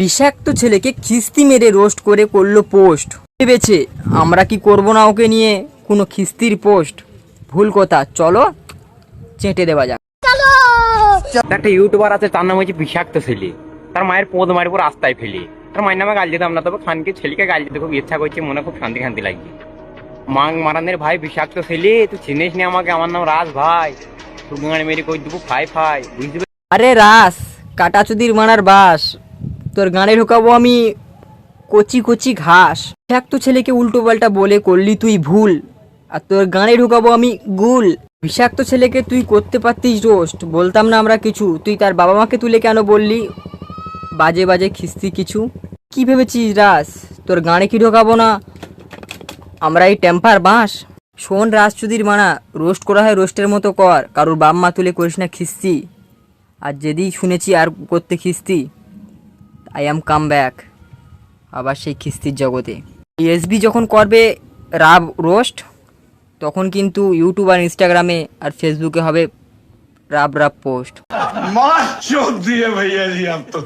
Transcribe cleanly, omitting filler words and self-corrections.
বিষাক্ত ছেলেকে খিস্তি মেরে রোস্ট করে করলো পোস্ট। ভেবেছে আমরা কি করব না ওকে নিয়ে কোনো খিস্তির পোস্ট। ভুল কথা, চলো চেটে দেওয়া যাক। একটা ইউটিউবার আছে, তার নাম হচ্ছে বিষাক্ত ছেলে। তার মায়ের পোদ মারি পুরো রাস্তায় ফেলে। তার মায়ের নামে গাল দিতাম না, তবে খানকে ছেলেকে গাল দিতে খুব ইচ্ছা করছে, মনে খুব শান্তি শান্তি লাগছে। মাং মারানের ভাই বিষাক্ত ছেলে, তুই চিনিস নি আমাকে, আমার নাম রাজ ভাই। তুই গাড়ি মেরে কই দেবো ফাই ফাই, বুঝতে পারছিস? আরে রাস কাটাচুদির মারার বাস, তোর গানে ঢোকাবো আমি কচি কচি ঘাস। বিষাক্ত ছেলেকে উল্টো পাল্টা বলে করলি তুই ভুল, আর তোর গানে ঢোকাবো আমি গুল। বিষাক্ত ছেলেকে তুই করতে পারতিস রোস্ট, বলতাম না আমরা কিছু। তুই তার বাবা মাকে তুলে কেন বললি বাজে বাজে খিস্তি কিছু? কি ভেবেছিস রাস, তোর গানে কি ঢোকাবো না আমরা এই টেম্পার বাঁশ? শোন রাজচুদির মানা, রোস্ট করা হয় রোস্টের মতো কর, কারোর বাপ মা তুলে করিস না খিস্তি। আর যেদিন শুনেছি আর করতে খিস্তি, আই অ্যাম কাম ব্যাক আবার সেই খিস্তির জগতে। এসবি যখন করবে রাব রোস্ট, তখন কিন্তু ইউটিউব আর ইনস্টাগ্রামে আর ফেসবুকে হবে রাব রাব পোস্ট। मार चोद दिए भैया जी आप तो।